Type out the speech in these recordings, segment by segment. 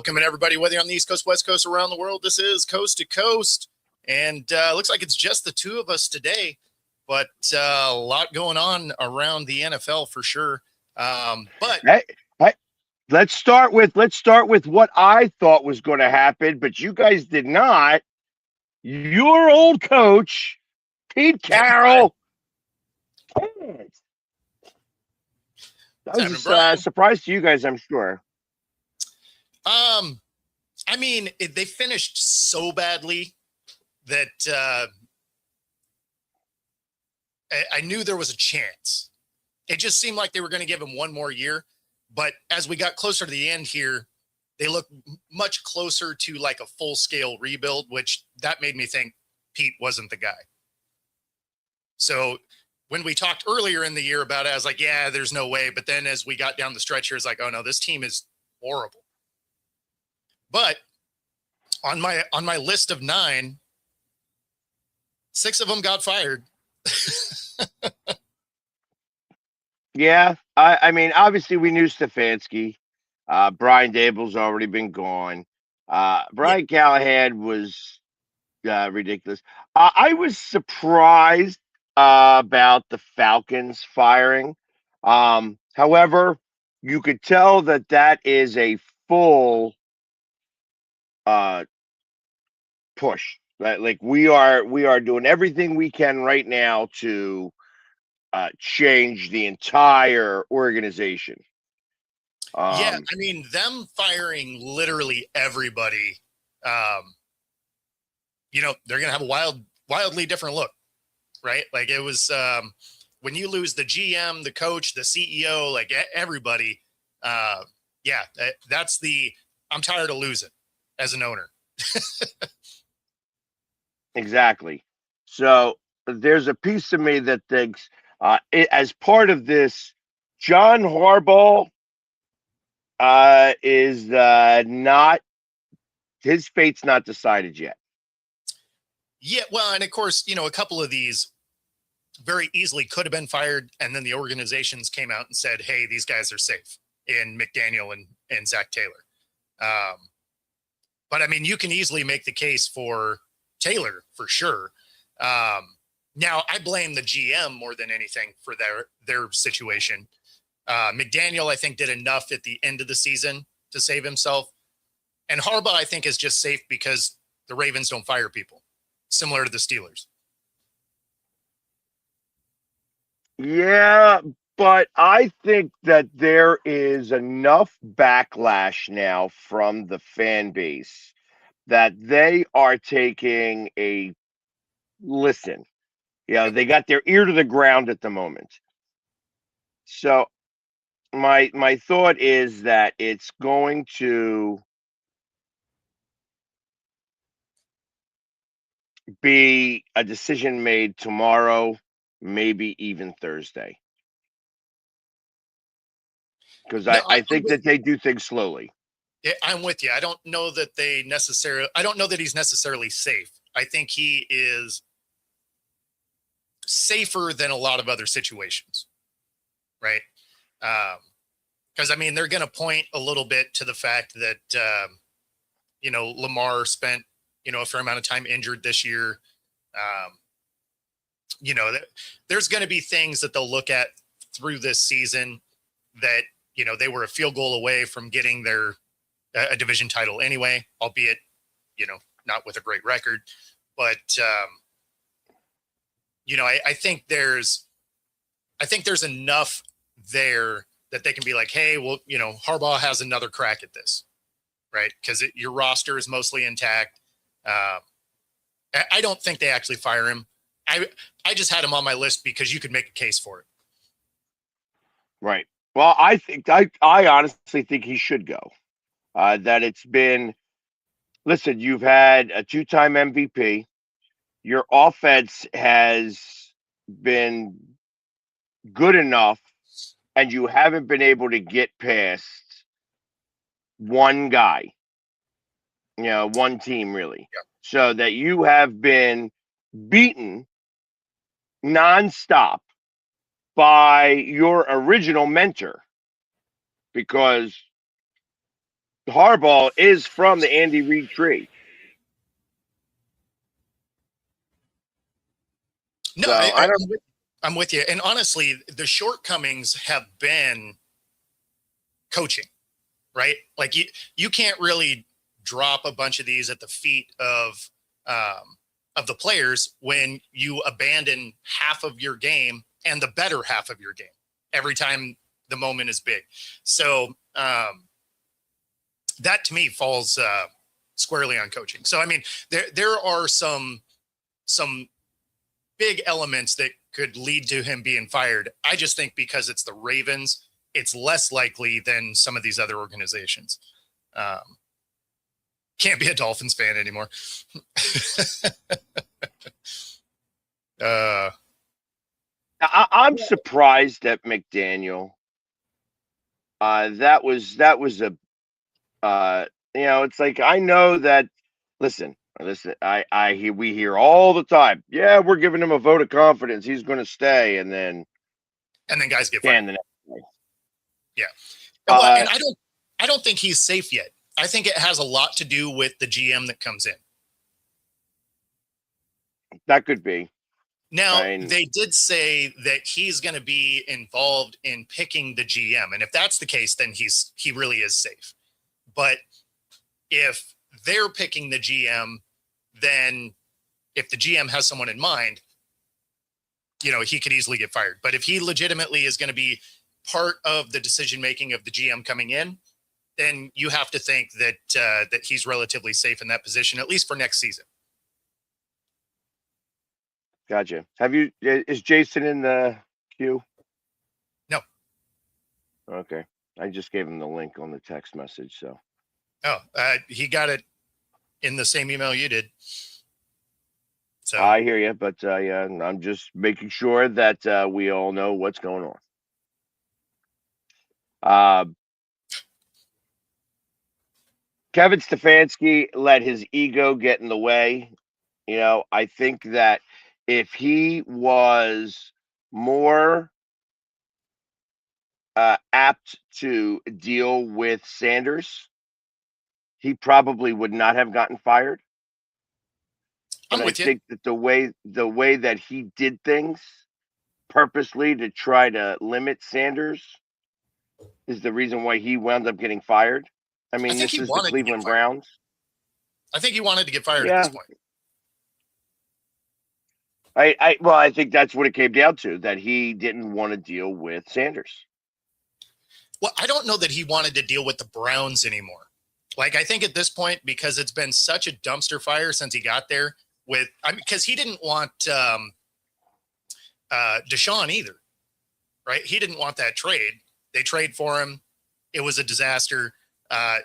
Welcome, and everybody, whether you're on the East Coast, West Coast, around the world. This is Coast to Coast, and looks like it's just the two of us today, but a lot going on around the NFL for sure. Hey, let's start with what I thought was going to happen, but you guys did not. Your old coach, Pete Carroll. That was a surprise to you guys, I'm sure. I mean, they finished so badly that I knew there was a chance. It just seemed like they were going to give him one more year. But as we got closer to the end here, they looked much closer to like a full-scale rebuild, which that made me think Pete wasn't the guy. So when we talked earlier in the year about it, I was like, yeah, there's no way. But then as we got down the stretch here, it's like, oh no, this team is horrible. But on my list of 9, 6 of them got fired. Yeah, I mean, obviously we knew Stefanski. Brian Dable's already been gone. Brian Callahan was ridiculous. I was surprised about the Falcons firing. However, you could tell that is a full push. Right? Like we are doing everything we can right now to change the entire organization. Yeah, I mean, them firing literally everybody, they're going to have a wildly different look, right? Like it was when you lose the GM, the coach, the CEO, like everybody, that's I'm tired of losing as an owner. Exactly. So there's a piece of me that thinks as part of this, John Harbaugh is not, his fate's not decided yet. Yeah, well, and of course, a couple of these very easily could have been fired, and then the organizations came out and said, hey, these guys are safe in McDaniel and Zach Taylor. But I mean, you can easily make the case for Taylor for sure. Now I blame the GM more than anything for their situation. McDaniel, I think, did enough at the end of the season to save himself. And Harbaugh, I think, is just safe because the Ravens don't fire people, similar to the Steelers. Yeah, but I think that there is enough backlash now from the fan base that they are taking a listen. They got their ear to the ground at the moment. So my thought is that it's going to be a decision made tomorrow, maybe even Thursday. Because I think that they do things slowly. Yeah, I'm with you. I don't know that he's necessarily safe. I think he is safer than a lot of other situations. Right. Because I mean, they're going to point a little bit to the fact that, Lamar spent, a fair amount of time injured this year. There's going to be things that they'll look at through this season that, they were a field goal away from getting a division title anyway, albeit, not with a great record. But, I think there's enough there that they can be like, hey, well, Harbaugh has another crack at this, right? Because your roster is mostly intact. I don't think they actually fire him. I just had him on my list because you could make a case for it. Right. Well, I honestly think he should go. That it's been, listen, you've had a 2-time MVP. Your offense has been good enough, and you haven't been able to get past one guy, one team really. Yeah. So that you have been beaten nonstop by your original mentor, because Harbaugh is from the Andy Reid tree. No, So I don't. I'm with you. And honestly, the shortcomings have been coaching, right? Like you can't really drop a bunch of these at the feet of the players when you abandon half of your game and the better half of your game every time the moment is big. So that to me falls squarely on coaching. So I mean, there are some big elements that could lead to him being fired. I just think because it's the Ravens, it's less likely than some of these other organizations. Can't be a Dolphins fan anymore. I'm surprised at McDaniel. That was a it's like I know that. Listen, we hear all the time. Yeah, we're giving him a vote of confidence. He's going to stay, and then guys get fired. The next day. Yeah. Well, and I don't think he's safe yet. I think it has a lot to do with the GM that comes in. That could be. Now, they did say that he's going to be involved in picking the GM. And if that's the case, then he really is safe. But if they're picking the GM, then if the GM has someone in mind, he could easily get fired. But if he legitimately is going to be part of the decision-making of the GM coming in, then you have to think that that he's relatively safe in that position, at least for next season. Gotcha. Is Jason in the queue? No. Okay. I just gave him the link on the text message. So. Oh, he got it in the same email you did. So I hear you, but yeah, I'm just making sure that we all know what's going on. Kevin Stefanski let his ego get in the way. I think that if he was more apt to deal with Sanders, he probably would not have gotten fired. But I think that the way that he did things purposely to try to limit Sanders is the reason why he wound up getting fired. I mean, this is the Cleveland Browns. I think he wanted to get fired at this point. I think that's what it came down to, that he didn't want to deal with Sanders. Well, I don't know that he wanted to deal with the Browns anymore. Like, I think at this point, because it's been such a dumpster fire since he got there because he didn't want Deshaun either, right? He didn't want that trade. They trade for him. It was a disaster.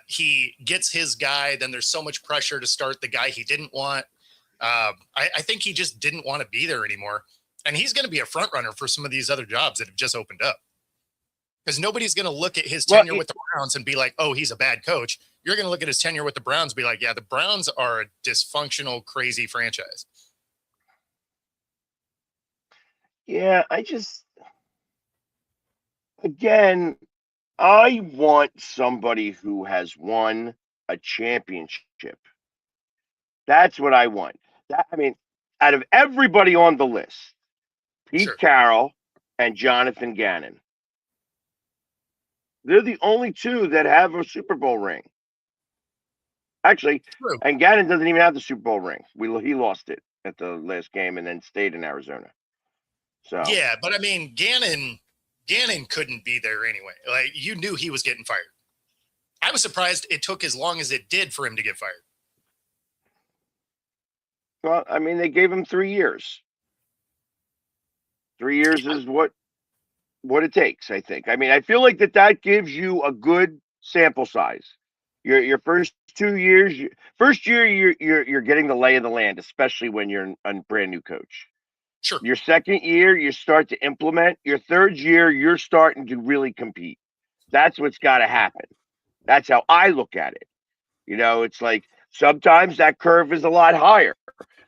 He gets his guy. Then there's so much pressure to start the guy he didn't want. I think he just didn't want to be there anymore. And he's going to be a front runner for some of these other jobs that have just opened up. Because nobody's going to look at his tenure with the Browns and be like, oh, he's a bad coach. You're going to look at his tenure with the Browns and be like, yeah, the Browns are a dysfunctional, crazy franchise. Yeah, again, I want somebody who has won a championship. That's what I want. Out of everybody on the list, Pete Carroll and Jonathan Gannon, they're the only two that have a Super Bowl ring. Actually, and Gannon doesn't even have the Super Bowl ring. He lost it at the last game and then stayed in Arizona. So yeah, but I mean, Gannon couldn't be there anyway. Like, you knew he was getting fired. I was surprised it took as long as it did for him to get fired. Well, I mean, they gave him 3 years. 3 years is what it takes, I think. I mean, I feel like that gives you a good sample size. Your first 2 years, first year you're getting the lay of the land, especially when you're a brand new coach. Sure. Your second year, you start to implement. Your third year, you're starting to really compete. That's what's got to happen. That's how I look at it. It's like sometimes that curve is a lot higher.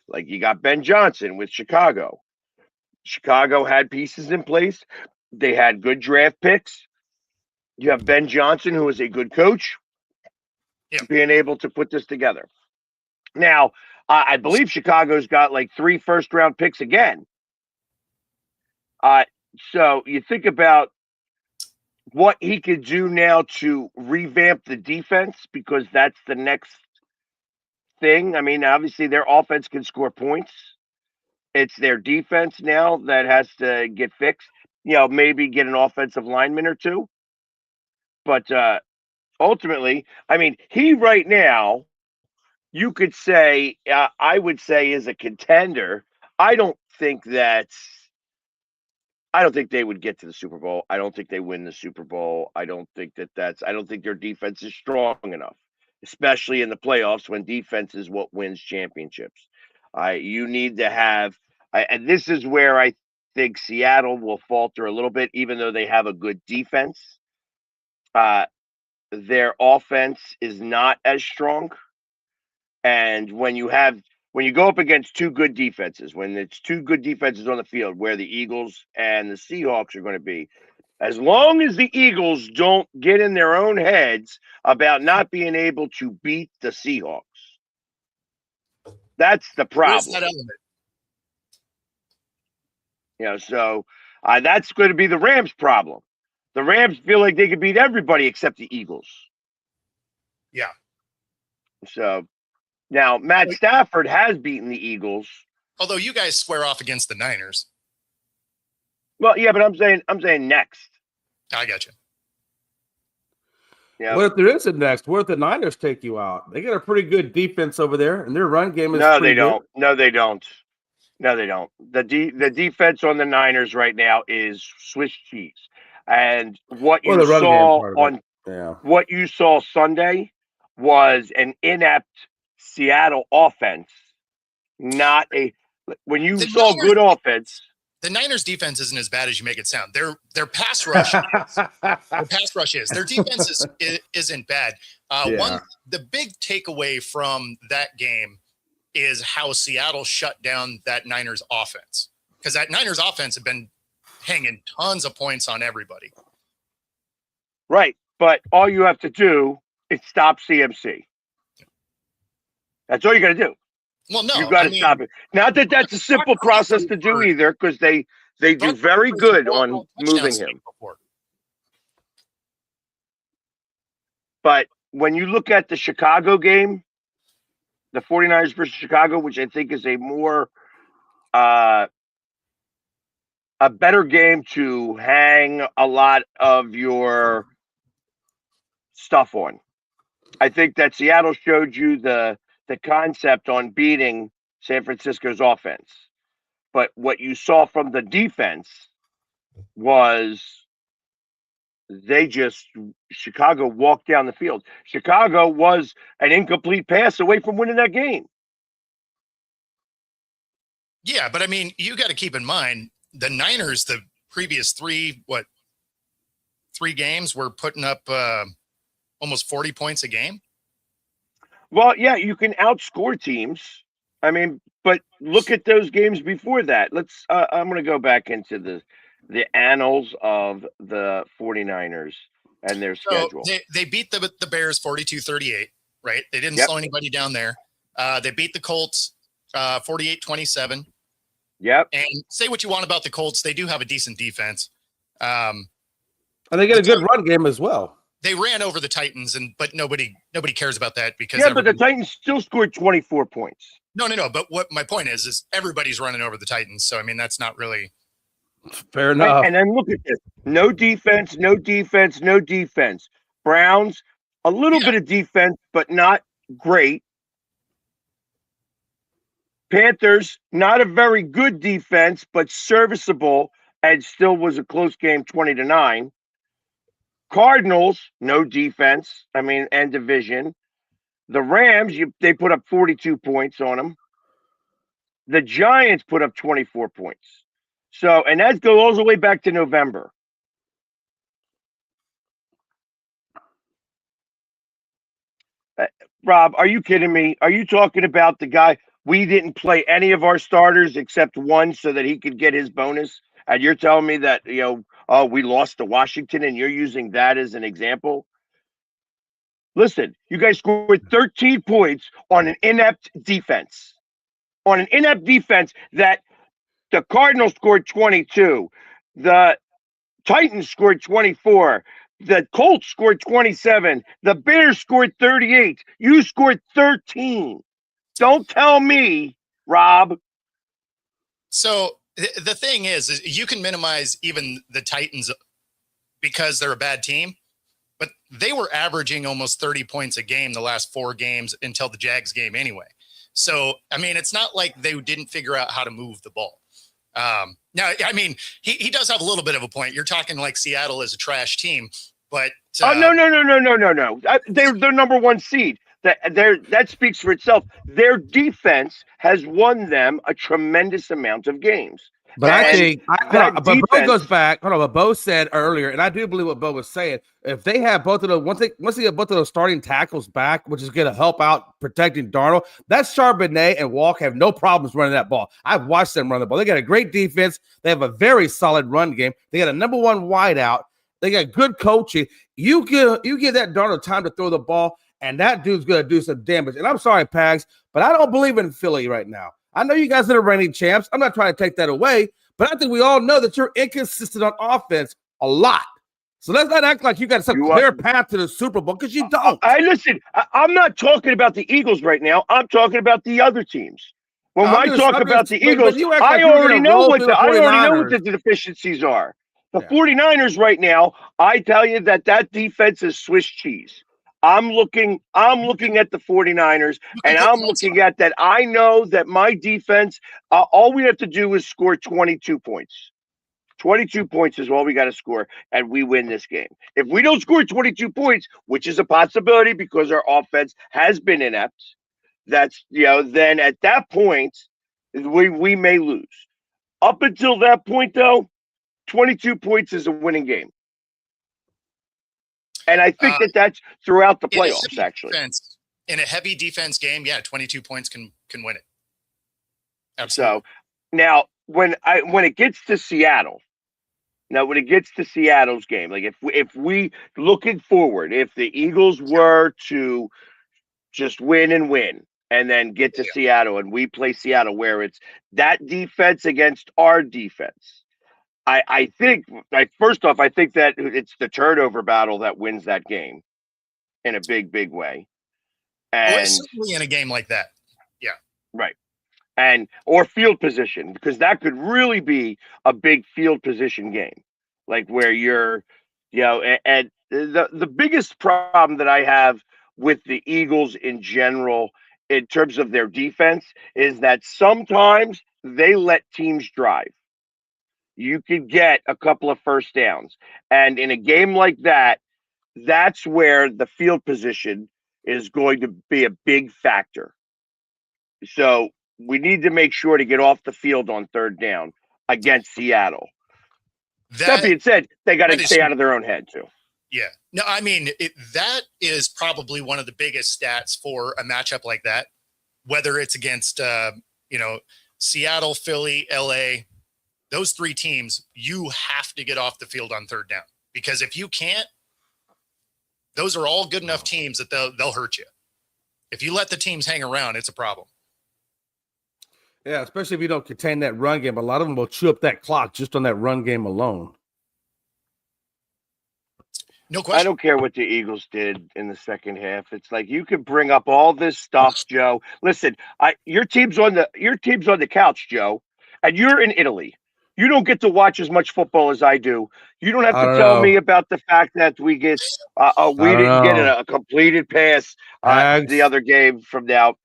Like you got Ben Johnson with Chicago. Chicago had pieces in place. They had good draft picks. You have Ben Johnson, who is a good coach. being able to put this together. Now, I believe Chicago's got like 3 first-round picks again. So you think about what he could do now to revamp the defense, because that's the next thing. I mean, obviously their offense can score points. It's their defense now that has to get fixed. Maybe get an offensive lineman or two. But ultimately, I mean, he right now, you could say, I would say, is a contender. I don't think they would get to the Super Bowl. I don't think they win the Super Bowl. I don't think their defense is strong enough, especially in the playoffs when defense is what wins championships. You need to have, and this is where I think Seattle will falter a little bit, even though they have a good defense. Their offense is not as strong. And when you go up against 2 good defenses, when it's 2 good defenses on the field, where the Eagles and the Seahawks are going to be, as long as the Eagles don't get in their own heads about not being able to beat the Seahawks, that's the problem. That element? So that's going to be the Rams' problem. The Rams feel like they could beat everybody except the Eagles. Yeah. So now Matt Stafford has beaten the Eagles. Although you guys square off against the Niners. Well, yeah, but I'm saying next. I got you. Yeah. What if there is a next? What if the Niners take you out? They got a pretty good defense over there, and their run game is No, they don't. No, they don't. The defense on the Niners right now is Swiss cheese. And what you saw Sunday was an inept Seattle offense, not when you saw good offense. The Niners defense isn't as bad as you make it sound. Their pass rush is. Their defense isn't bad. The big takeaway from that game is how Seattle shut down that Niners offense, because that Niners offense had been hanging tons of points on everybody. Right, but all you have to do is stop CMC. That's all you got to do. Well, no, you got to stop it. Not that that's a simple process to do either, because they do very good on moving him. But when you look at the Chicago game, the 49ers versus Chicago, which I think is a better game to hang a lot of your stuff on. I think that Seattle showed you the concept on beating San Francisco's offense. But what you saw from the defense was Chicago walked down the field. Chicago was an incomplete pass away from winning that game. Yeah, but I mean, you got to keep in mind the Niners, the previous 3 games were putting up almost 40 points a game. Well, yeah, you can outscore teams. I mean, but look at those games before that. I'm going to go back into the annals of the 49ers and their schedule. They beat the Bears 42-38, right? They didn't slow anybody down there. They beat the Colts 48-27. Yep. And say what you want about the Colts, they do have a decent defense. And they get a good run game as well. They ran over the Titans, but nobody cares about that because but the Titans still scored 24 points. No. But what my point is everybody's running over the Titans. So I mean, that's not really fair enough. Right, and then look at this: no defense. Browns, a little bit of defense, but not great. Panthers, not a very good defense, but serviceable, and still was a close game, 20-9. Cardinals, no defense. I mean, and division. The Rams, they put up 42 points on them. The Giants put up 24 points. So, and that goes all the way back to November. Rob, are you kidding me? Are you talking about the guy? We didn't play any of our starters except one so that he could get his bonus. And you're telling me that, we lost to Washington and you're using that as an example? Listen, you guys scored 13 points on an inept defense. On an inept defense that the Cardinals scored 22. The Titans scored 24. The Colts scored 27. The Bears scored 38. You scored 13. Don't tell me, Rob. So the thing is you can minimize even the Titans because they're a bad team, but they were averaging almost 30 points a game the last 4 games until the Jags game anyway. So, I mean, it's not like they didn't figure out how to move the ball. Now, I mean, he does have a little bit of a point. You're talking like Seattle is a trash team, but no. They're number 1 seed. That speaks for itself. Their defense has won them a tremendous amount of games. But I think, but Bo goes back. Hold on, what Bo said earlier, and I do believe what Bo was saying. If they have both of those, once they get both of those starting tackles back, which is going to help out protecting Darnold, that Charbonnet and Walk have no problems running that ball. I've watched them run the ball. They got a great defense. They have a very solid run game. They got a number 1 wideout. They got good coaching. You give that Darnold time to throw the ball, and that dude's going to do some damage. And I'm sorry, Pags, but I don't believe in Philly right now. I know you guys are the reigning champs. I'm not trying to take that away, but I think we all know that you're inconsistent on offense a lot. So let's not act like you got some clear path to the Super Bowl because you don't. I'm not talking about the Eagles right now. I'm talking about the other teams. When I talk about the Eagles, I already know what the deficiencies are. The 49ers right now, I tell you that defense is Swiss cheese. I'm looking at the 49ers, and I'm looking at that. I know that my defense, all we have to do is score 22 points. 22 points is all we got to score, and we win this game. If we don't score 22 points, which is a possibility because our offense has been inept, then at that point, we may lose. Up until that point, though, 22 points is a winning game. And I think that's throughout the playoffs, actually. In a heavy defense game, 22 points can win it. So Absolutely. now, when it gets to Seattle's game, like if we looking forward, if the Eagles were to just win and then get to Seattle and we play Seattle, where it's that defense against our defense. I think, first off, I think that it's the turnover battle that wins that game in a big, big way. And certainly in a game like that. Yeah. Right. Or field position, because that could really be a big field position game, like where you're, and the biggest problem that I have with the Eagles in general, in terms of their defense, is that sometimes they let teams drive. You could get a couple of first downs. And in a game like that, that's where the field position is going to be a big factor. So we need to make sure to get off the field on 3rd down against Seattle. That being said, they got to stay out of their own head, too. Yeah. No, I mean, that is probably one of the biggest stats for a matchup like that, whether it's against, Seattle, Philly, LA. Those 3 teams, you have to get off the field on 3rd down, because if you can't, those are all good enough teams that they'll hurt you. If you let the teams hang around, it's a problem. Yeah, especially if you don't contain that run game. A lot of them will chew up that clock just on that run game alone. No question. I don't care what the Eagles did in the second half. It's like you could bring up all this stuff, Joe. Listen, your team's on the couch, Joe, and you're in Italy. You don't get to watch as much football as I do. You don't have to tell me about the fact that we get we didn't get a completed pass the other game from now.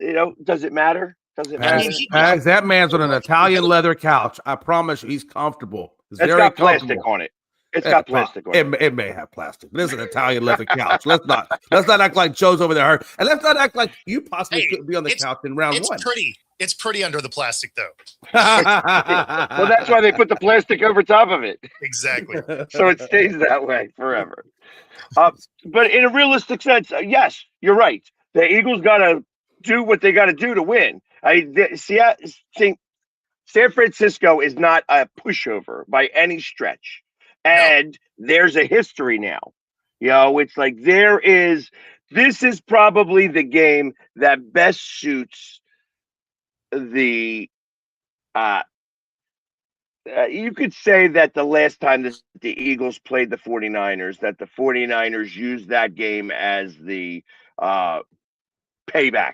Does it matter? Does it matter? Pags, that man's on an Italian leather couch. I promise you, he's comfortable. It's got plastic on it. It's got plastic on it. It may have plastic. This is an Italian leather couch. Let's not act like Joe's over there hurt, and let's not act like you possibly couldn't be on the couch in round 1. It's pretty under the plastic, though. Well, that's why they put the plastic over top of it. Exactly. So it stays that way forever. But in a realistic sense, yes, you're right. The Eagles got to do what they got to do to win. San Francisco is not a pushover by any stretch. And there's a history now. It's like there is this is probably the game that best suits the you could say that the last time the Eagles played the 49ers, that the 49ers used that game as the payback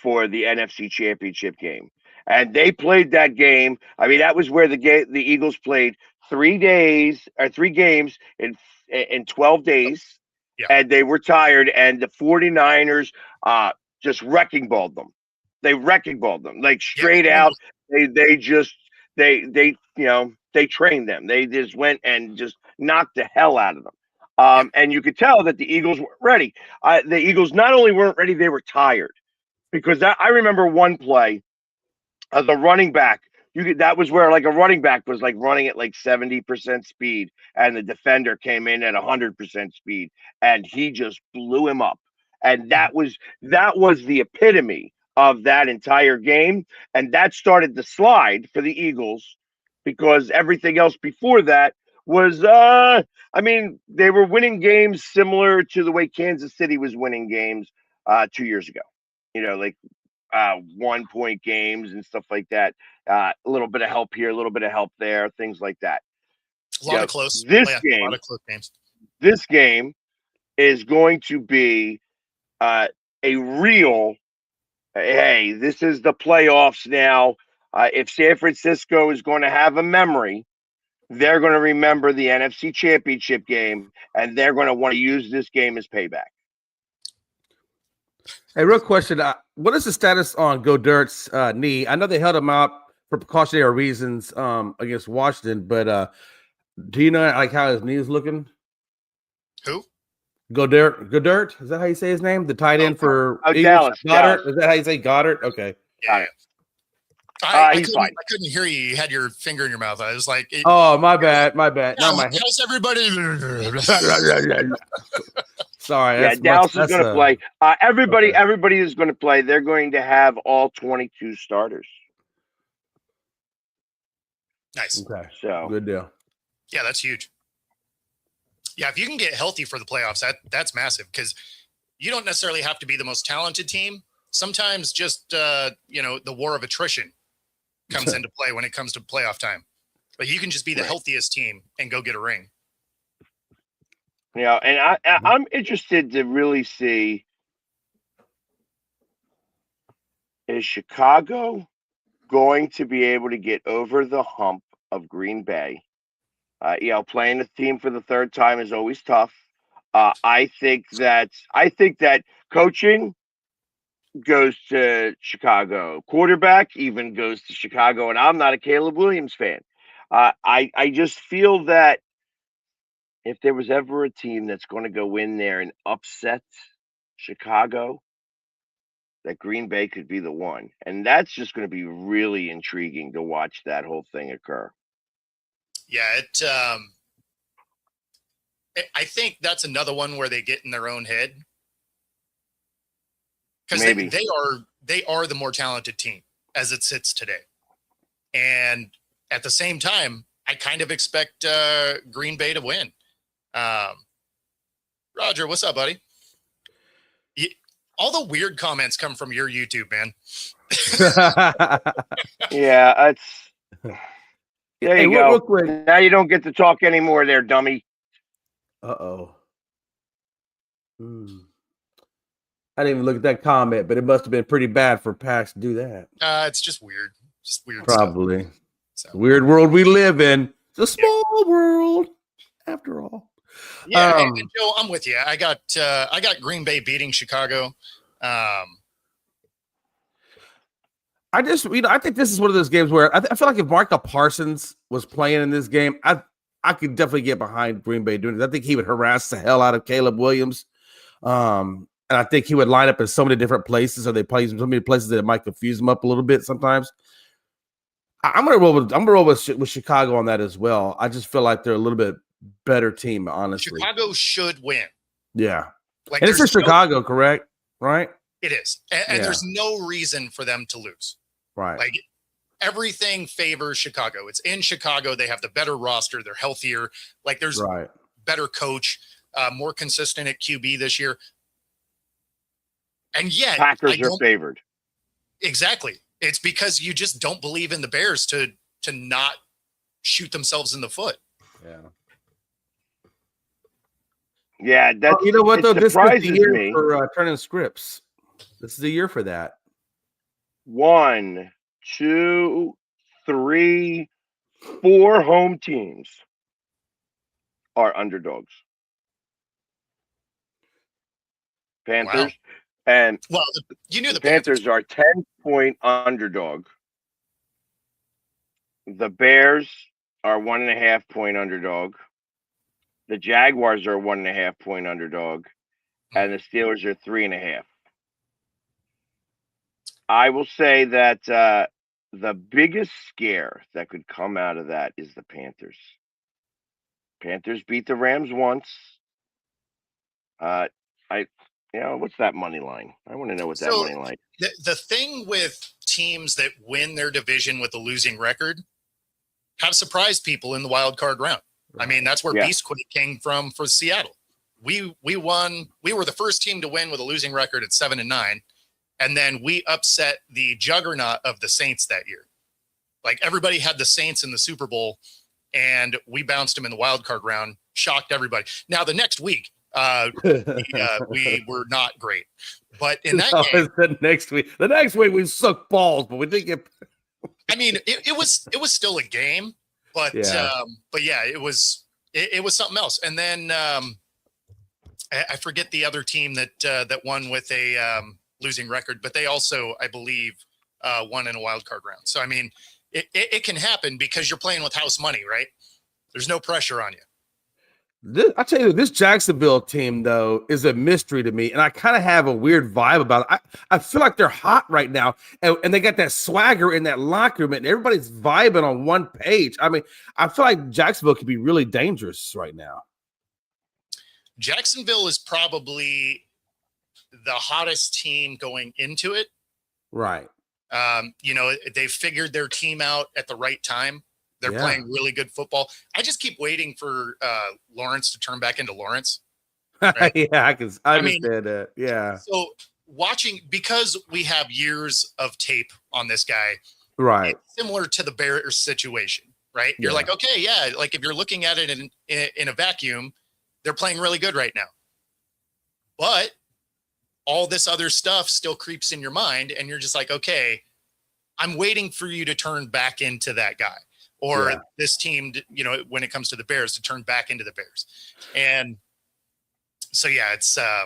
for the NFC Championship game. And they played that game. I mean, that was where the Eagles played 3 games in 12 days. Yeah. And they were tired, and the 49ers just wrecking balled them. They wrecking balled them like straight out. They trained them. They just went and just knocked the hell out of them. And you could tell that the Eagles weren't ready. The Eagles not only weren't ready, they were tired. Because I remember one play, the running back, that was where like a running back was like running at like 70% speed, and the defender came in at 100% speed, and he just blew him up. And that was the epitome of that entire game, and that started the slide for the Eagles, because everything else before that was I mean, they were winning games similar to the way Kansas City was winning games 2 years ago. Like 1-point games and stuff like that. A little bit of help here, a little bit of help there, things like that. A lot of close. A lot of close games. This game is going to be a real. Hey, this is the playoffs now. If San Francisco is going to have a memory, they're going to remember the NFC Championship game, and they're going to want to use this game as payback. Hey, real question. What is the status on Goddard's knee? I know they held him out for precautionary reasons against Washington, but do you know like how his knee is looking? Who? Goddard? Is that how you say his name? The tight end for Dallas. Goddard? Is that how you say Goddard? Okay. Yeah. He's fine. I couldn't hear you. You had your finger in your mouth. I was like, oh, my bad. How's everybody? Sorry. Yeah, Dallas is going to play. Everybody is going to play. They're going to have all 22 starters. Nice. Okay. So good deal. Yeah, that's huge. Yeah, if you can get healthy for the playoffs, that's massive, because you don't necessarily have to be the most talented team. Sometimes just the war of attrition comes into play when it comes to playoff time. But you can just be the healthiest team and go get a ring. Yeah, and I'm interested to really see, is Chicago going to be able to get over the hump of Green Bay? Playing the team for the third time is always tough. I think that coaching goes to Chicago. Quarterback even goes to Chicago, and I'm not a Caleb Williams fan. I just feel that if there was ever a team that's going to go in there and upset Chicago, that Green Bay could be the one. And that's just going to be really intriguing to watch that whole thing occur. Yeah, I think that's another one where they get in their own head, because they are the more talented team as it sits today. And at the same time, I kind of expect Green Bay to win. Roger, what's up, buddy? All the weird comments come from your YouTube, man. Yeah, there you go. Real quick. Now you don't get to talk anymore there, dummy. Uh-oh. I didn't even look at that comment, but it must have been pretty bad for Pax to do that. It's just weird. Just weird Probably. stuff. So. Weird world we live in. It's a small world, after all. Yeah, and Joe, I'm with you. I got Green Bay beating Chicago. I think this is one of those games where I feel like if Micah Parsons was playing in this game, I could definitely get behind Green Bay doing this. I think he would harass the hell out of Caleb Williams. And I think he would line up in so many different places, or they play in so many places that it might confuse him up a little bit sometimes. I'm gonna roll with Chicago on that as well. I just feel like they're a little bit better team, honestly. Chicago should win. Yeah. And it's in Chicago, correct? Right? It is. And there's no reason for them to lose. Right. Like, everything favors Chicago. It's in Chicago. They have the better roster. They're healthier. Like, there's better coach, more consistent at QB this year. And yet Packers are favored. Exactly. It's because you just don't believe in the Bears to not shoot themselves in the foot. Yeah. Yeah, that's you know what though? This is the year me. for turning scripts. This is the year for that. 1, 2, 3, 4 home teams are underdogs. Panthers. Wow. And you knew the Panthers are 10-point underdog. The Bears are 1.5-point underdog. The Jaguars are 1.5-point underdog, and the Steelers are 3.5. I will say that the biggest scare that could come out of that is the Panthers. Panthers beat the Rams once. What's that money line? I want to know what that money line. The thing with teams that win their division with a losing record have surprised people in the wild card round. I mean, that's where Beastquake came from for Seattle. We won. We were the first team to win with a losing record at 7-9, and then we upset the juggernaut of the Saints that year. Like everybody had the Saints in the Super Bowl, and we bounced them in the wild card round. Shocked everybody. Now the next week, we were not great, but in that game, the next week we sucked balls, but we didn't get. I mean, it was still a game, but it was something else. And then I forget the other team that won with a losing record, but they also, I believe, won in a wild card round. So I mean, it can happen because you're playing with house money, right? There's no pressure on you. I tell you, this Jacksonville team, though, is a mystery to me, and I kind of have a weird vibe about it. I feel like they're hot right now, and they got that swagger in that locker room, and everybody's vibing on one page. I mean, I feel like Jacksonville could be really dangerous right now. Jacksonville is probably the hottest team going into it. Right. They figured their team out at the right time. They're playing really good football. I just keep waiting for Lawrence to turn back into Lawrence. Right? I understand that. Yeah. So watching, because we have years of tape on this guy, right? Similar to the Bears situation, right? You're like, okay, like if you're looking at it in a vacuum, they're playing really good right now. But all this other stuff still creeps in your mind, and you're just like, okay, I'm waiting for you to turn back into that guy. Or this team, when it comes to the Bears, to turn back into the Bears. And so, it's, I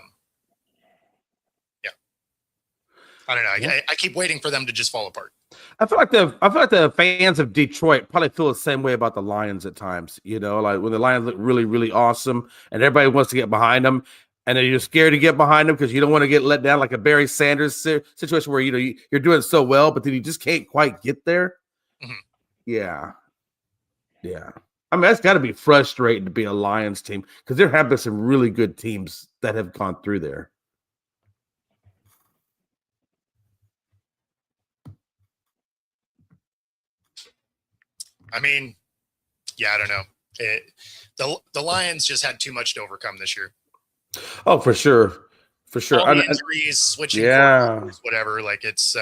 don't know. I keep waiting for them to just fall apart. I feel like the fans of Detroit probably feel the same way about the Lions at times. Like when the Lions look really, really awesome and everybody wants to get behind them, and then you're scared to get behind them because you don't want to get let down, like a Barry Sanders situation where you're doing so well, but then you just can't quite get there. Mm-hmm. Yeah. I mean, that's got to be frustrating to be a Lions team because there have been some really good teams that have gone through there. I mean, I don't know. The Lions just had too much to overcome this year. Oh, for sure. All the injuries, switching, whatever. Like it's, do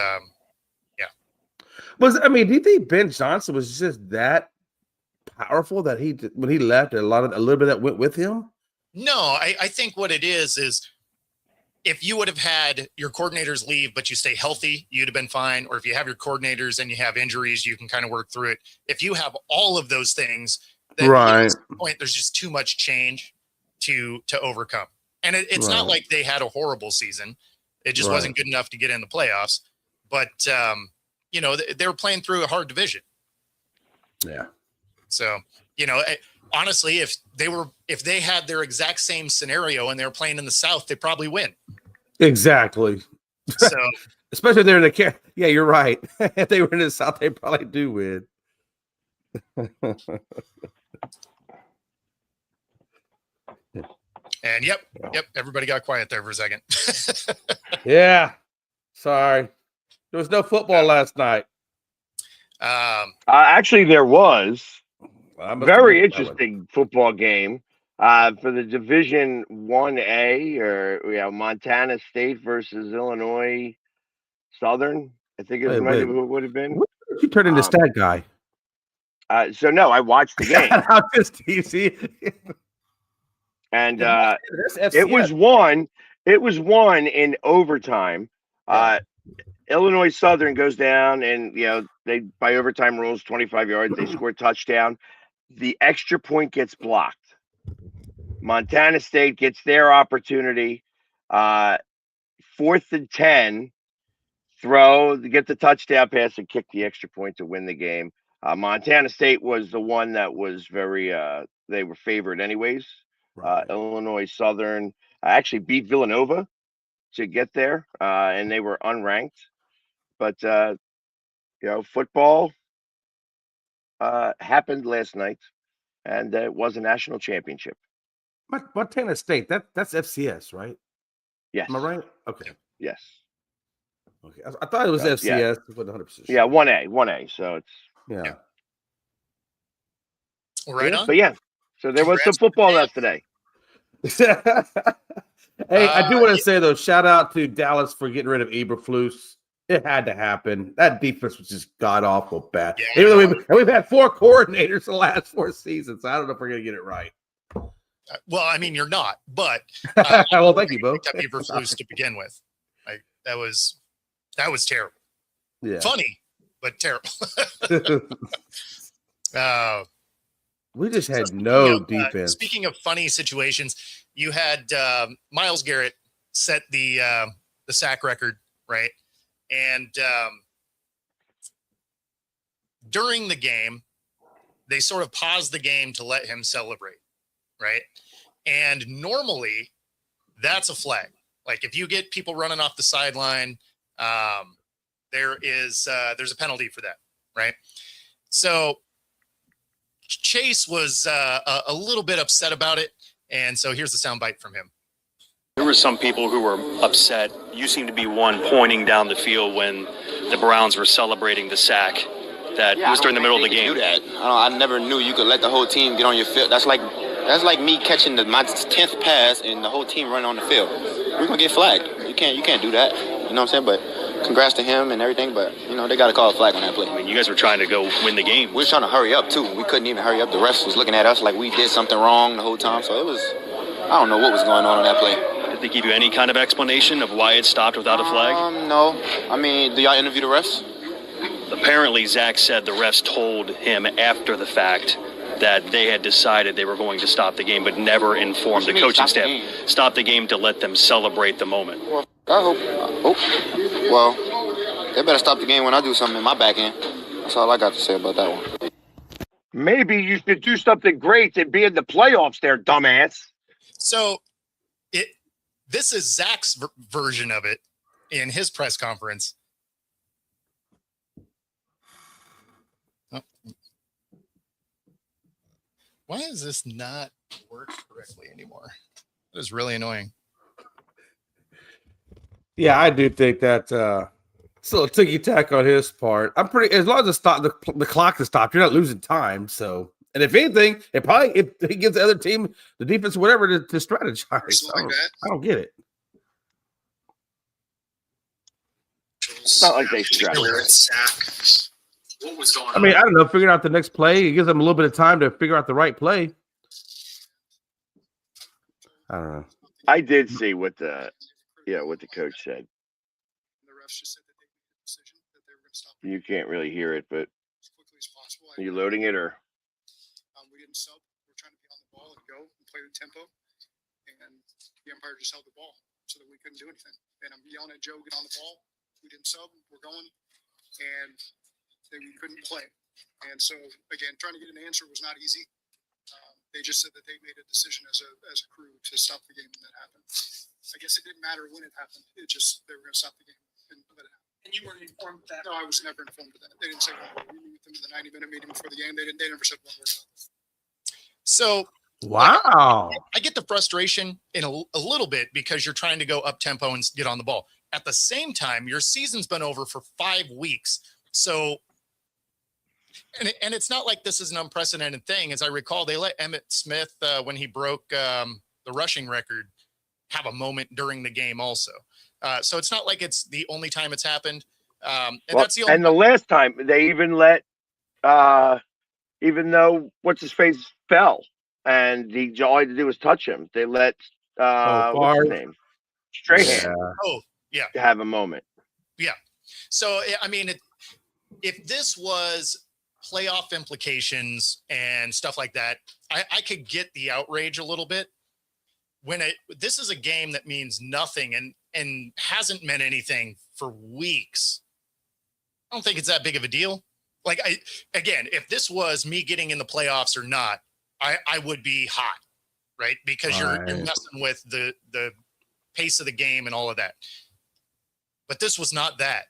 you think Ben Johnson was just that powerful that when he left, a little bit that went with him? No, I think what it is if you would have had your coordinators leave, but you stay healthy, you'd have been fine. Or if you have your coordinators and you have injuries, you can kind of work through it. If you have all of those things, then at some point, there's just too much change to overcome. And it's not like they had a horrible season. It just wasn't good enough to get in the playoffs. But, they were playing through a hard division. Yeah. So, honestly, if they had their exact same scenario and they were playing in the South, they probably win. Exactly. So, especially if they're in the you're right. If they were in the South, they probably do win. And yep, everybody got quiet there for a second. Yeah. Sorry. There was no football last night. Actually, there was a very interesting football game. For the Division 1A, or Montana State versus Illinois Southern, I think it might have would have been. What did you turn into stat guy? So no, I watched the game. How just easy. And it was won. It was won in overtime. Illinois Southern goes down, and they by overtime rules, 25 yards, they score a touchdown. The extra point gets blocked. Montana State gets their opportunity. 4th and 10, get the touchdown pass and kick the extra point to win the game. Montana State was the one that was very they were favored anyways. Right. Illinois Southern actually beat Villanova to get there, and they were unranked. But football happened last night, and it was a national championship. Montana State, that's FCS, right? Yes. Am I right? Okay. Yes. Okay. I thought it was FCS. Yeah. 100%. Yeah, 1A. So it's right on. But so there was some football left today. Hey, I do want to say though, shout out to Dallas for getting rid of Eberflus. It had to happen. That defense was just god awful bad. Yeah, even though we've had 4 coordinators the last 4 seasons. So I don't know if we're gonna get it right. Well, I mean, you're not, but well, thank you, Bo. Eberflus to begin with, like that was terrible. Yeah, funny, but terrible. We just had no defense. Speaking of funny situations, you had Myles Garrett set the sack record, right? And during the game, they sort of paused the game to let him celebrate, right? And normally, that's a flag. Like if you get people running off the sideline, there's a penalty for that, right? So Chase was a little bit upset about it, and so here's the soundbite from him. There were some people who were upset. You seem to be one pointing down the field when the Browns were celebrating the sack. That was during the middle of the game. Do that. I never knew you could let the whole team get on your field. That's like me catching my 10th pass and the whole team running on the field. We're gonna get flagged. You can't do that. You know what I'm saying? But congrats to him and everything. But they got to call a flag on that play. I mean, you guys were trying to go win the game. We were trying to hurry up too. We couldn't even hurry up. The refs was looking at us like we did something wrong the whole time. So it was. I don't know what was going on that play. Did they give you any kind of explanation of why it stopped without a flag? No. I mean, do y'all interview the refs? Apparently, Zach said the refs told him after the fact that they had decided they were going to stop the game, but never informed the coaching staff. Stop the game to let them celebrate the moment. Well, I hope. Well, they better stop the game when I do something in my back end. That's all I got to say about that one. Maybe you should do something great and be in the playoffs there, dumbass. So this is Zach's version of it in his press conference. Oh. Why does this not work correctly anymore? It is really annoying. Yeah, I do think that still a ticky-tack on his part. I'm pretty as long as the clock is stopped, you're not losing time. So, and if anything, if he gives the other team the defense, whatever, to strategize. I don't get it. It's not like they strategize. What was going on? I mean, I don't know. Figuring out the next play, it gives them a little bit of time to figure out the right play. I don't know. I did see what the coach said. The refs just said that they made a decision that they were going to stop. You can't really hear it, but As quickly as possible. are you loading it or? We didn't sub. We're trying to be on the ball and go and play with tempo. And the umpire just held the ball so that we couldn't do anything. And I'm yelling at Joe, get on the ball. We didn't sub. We're going. And we couldn't play. And so, again, trying to get an answer was not easy. They just said that they made a decision as a crew to stop the game when that happened. I guess it didn't matter when it happened. It just, they were going to stop the game and let it happen. And you weren't informed of that? No, I was never informed of that. They didn't say one word. We met with them in the 90-minute meeting before the game. They never said one word about it. So, wow. I get the frustration in a little bit because you're trying to go up tempo and get on the ball. At the same time, your season's been over for 5 weeks. So And it's not like this is an unprecedented thing. As I recall, they let Emmitt Smith, when he broke the rushing record, have a moment during the game also. So it's not like it's the only time it's happened. And that's the only. And the last time they even let, even though what's his face fell, and all he had to do was touch him, they let what's his name, Strahan, have a moment. Yeah. So I mean, if this was playoff implications and stuff like that, I could get the outrage a little bit. When this is a game that means nothing and hasn't meant anything for weeks, I don't think it's that big of a deal. Like, again, if this was me getting in the playoffs or not, I would be hot, right? Because you're messing with the pace of the game and all of that. But this was not that.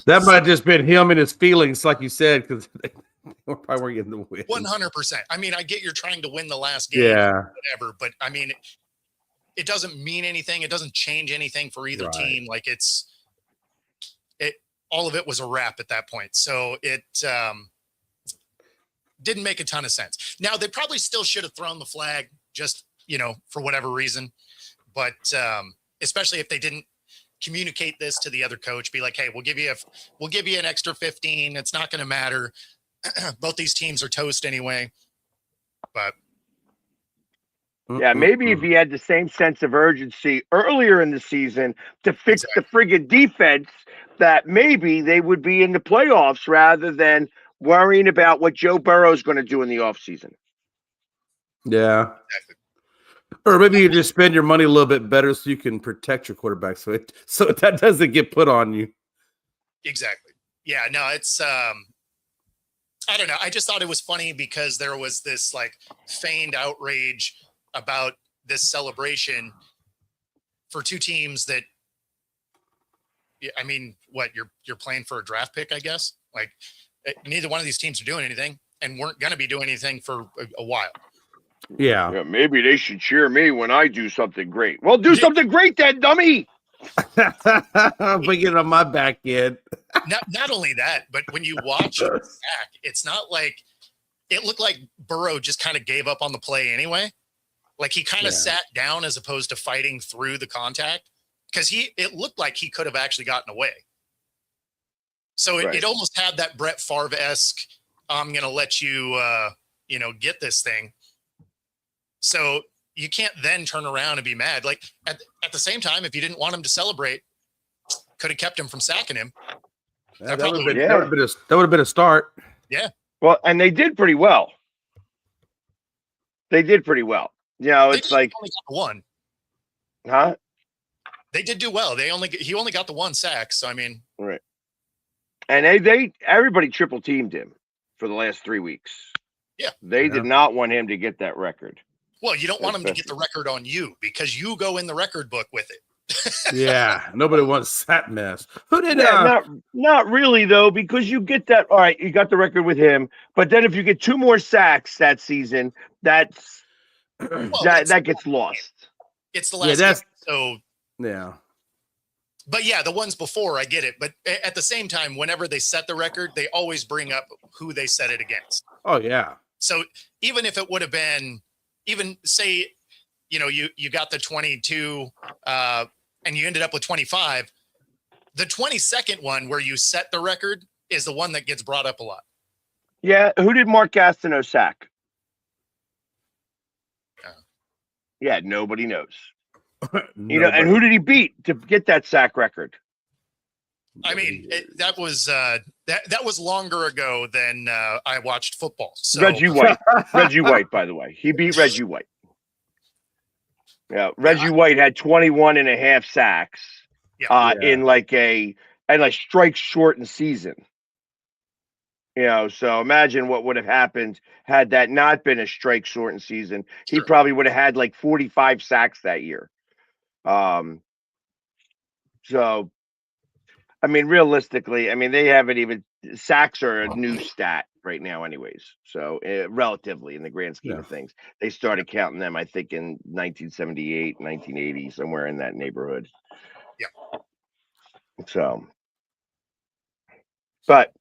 That might have just been him and his feelings, like you said, because they probably weren't getting the win. 100%. I mean, I get you're trying to win the last game, whatever, but I mean, it doesn't mean anything. It doesn't change anything for either team. Like all of it was a wrap at that point. So it didn't make a ton of sense. Now they probably still should have thrown the flag, just, for whatever reason, but especially if they didn't communicate this to the other coach, be like, hey, we'll give you an extra 15. It's not going to matter. Both these teams are toast anyway. But yeah, maybe if he had the same sense of urgency earlier in the season to fix the friggin' defense, that maybe they would be in the playoffs rather than worrying about what Joe Burrow is going to do in the offseason. Yeah. Exactly. Or maybe you just spend your money a little bit better so you can protect your quarterback, so that doesn't get put on you. Exactly. Yeah. No, it's I don't know. I just thought it was funny because there was this like feigned outrage about this celebration for two teams that. I mean, what you're playing for a draft pick, I guess. Like neither one of these teams are doing anything and weren't going to be doing anything for a while. Yeah. Maybe they should cheer me when I do something great. Well, do something great then, dummy. I'm getting on my back end. Not only that, but when you watch it back, it's not like it looked like Burrow just kind of gave up on the play anyway. Like he kind of sat down as opposed to fighting through the contact, because it looked like he could have actually gotten away. So it almost had that Brett Favre-esque, I'm going to let you, get this thing. So you can't then turn around and be mad. Like at the same time, if you didn't want him to celebrate, could have kept him from sacking him. That would have been a start. Yeah. Well, and they did pretty well. It's like only got the one. Huh? They did do well. He only got the one sack. So I mean, right. And everybody triple teamed him for the last 3 weeks. Yeah. They did not want him to get that record. Well, you don't want him to get the record on you because you go in the record book with it. Yeah, nobody wants that mess. Who did? Not really though, because you get that. All right, you got the record with him, but then if you get 2 more sacks that season, that gets lost. It's the last game, so yeah. But yeah, the ones before, I get it. But at the same time, whenever they set the record, they always bring up who they set it against. Oh yeah. So even if it would have been, even say, you got the 22 and you ended up with 25, the 22nd one where you set the record is the one that gets brought up a lot. Yeah. Who did Mark Gastineau sack? Yeah, nobody knows. And who did he beat to get that sack record? I mean, that was that was longer ago than I watched football. So. Reggie White, by the way, he beat Reggie White. Yeah, Reggie White had 21 and a half sacks in like a strike shortened season. So imagine what would have happened had that not been a strike shortened season. He probably would have had like 45 sacks that year. So, I mean, realistically, they haven't even sacks are a new stat right now anyways. So relatively in the grand scheme of things, they started counting them, I think in 1978, 1980, somewhere in that neighborhood. Yeah. So, but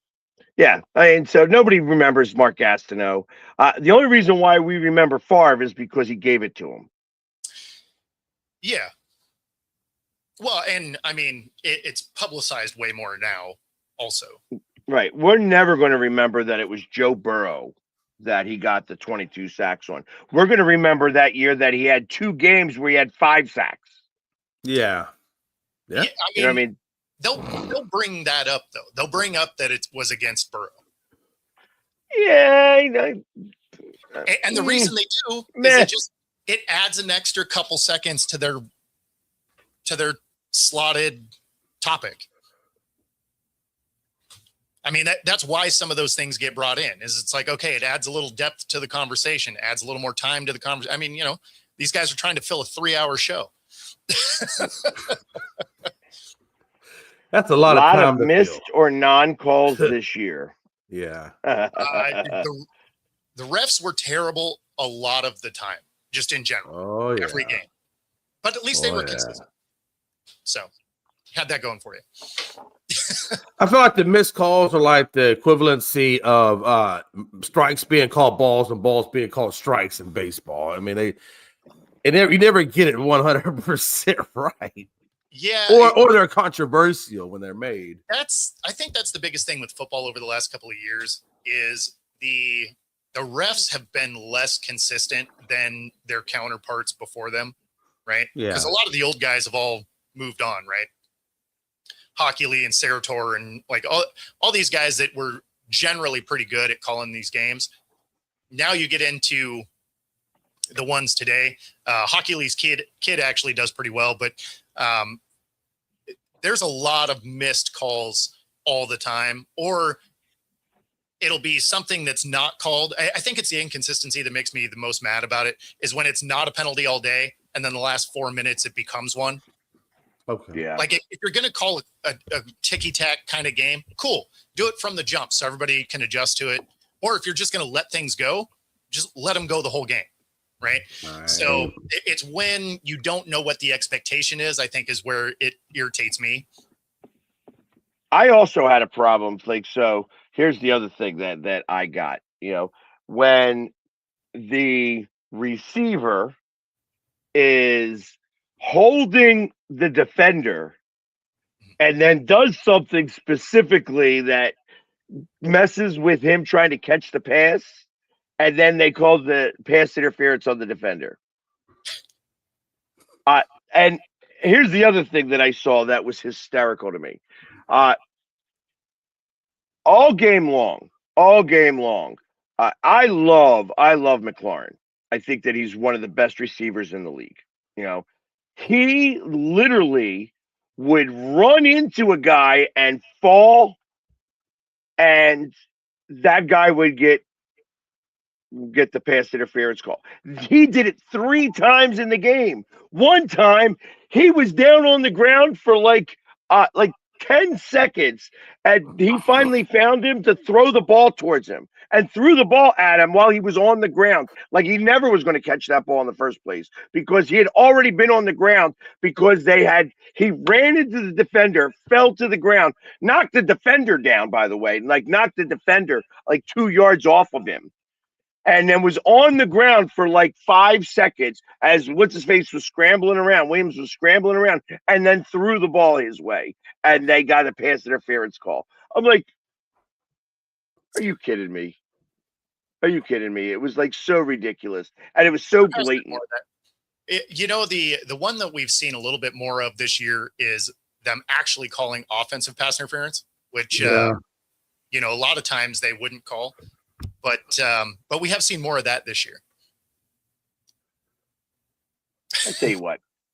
Yeah, and so nobody remembers Mark Gastineau. The only reason why we remember Favre is because he gave it to him. Yeah. Well, and I mean, it's publicized way more now also. Right. We're never going to remember that it was Joe Burrow that he got the 22 sacks on. We're going to remember that year that he had 2 games where he had 5 sacks. Yeah. Yeah. You know what I mean? They'll bring that up though. They'll bring up that it was against Burrow. Yeah. And the reason they do is it adds an extra couple seconds to their slotted topic. I mean, that's why some of those things get brought in. Is it's like, okay, it adds a little depth to the conversation, adds a little more time to the conversation. I mean, you know, these guys are trying to fill a 3-hour show. That's a lot of missed or non-calls this year. Yeah. The refs were terrible a lot of the time, just in general. Oh, yeah. Every game. But at least they were consistent. So, had that going for you. I feel like the missed calls are like the equivalency of strikes being called balls and balls being called strikes in baseball. I mean, you never get it 100% right. Yeah. Or they're controversial when they're made. I think that's the biggest thing with football over the last couple of years is the refs have been less consistent than their counterparts before them, right? Yeah. Because a lot of the old guys have all moved on, right? Hockey Lee and Sarator and like all these guys that were generally pretty good at calling these games. Now you get into the ones today. Hockey Lee's kid actually does pretty well, but there's a lot of missed calls all the time, or it'll be something that's not called. I think it's the inconsistency that makes me the most mad about it is when it's not a penalty all day, and then the last 4 minutes it becomes one. Okay. Yeah. Like if you're going to call a ticky-tack kind of game, cool. Do it from the jump so everybody can adjust to it. Or if you're just going to let things go, just let them go the whole game, right? So it's when you don't know what the expectation is, I think, is where it irritates me. I also had a problem. Like, so here's the other thing that I got, you know, when the receiver is holding the defender and then does something specifically that messes with him trying to catch the pass, and then they call the pass interference on the defender. And here's the other thing that I saw that was hysterical to me. All game long, I love McLaurin. I think that he's one of the best receivers in the league. You know, he literally would run into a guy and fall, and that guy would get the pass interference call. He did it 3 times in the game. One time he was down on the ground for like 10 seconds, and he finally found him to throw the ball towards him and threw the ball at him while he was on the ground. Like he never was going to catch that ball in the first place because he had already been on the ground because he ran into the defender, fell to the ground, knocked the defender down, by the way, knocked the defender like 2 yards off of him. And then was on the ground for like 5 seconds as what's-his-face was scrambling around. Williams was scrambling around and then threw the ball his way. And they got a pass interference call. I'm like, are you kidding me? Are you kidding me? It was like so ridiculous. And it was so blatant. The one that we've seen a little bit more of this year is them actually calling offensive pass interference, which, a lot of times they wouldn't call. But we have seen more of that this year. I tell you what,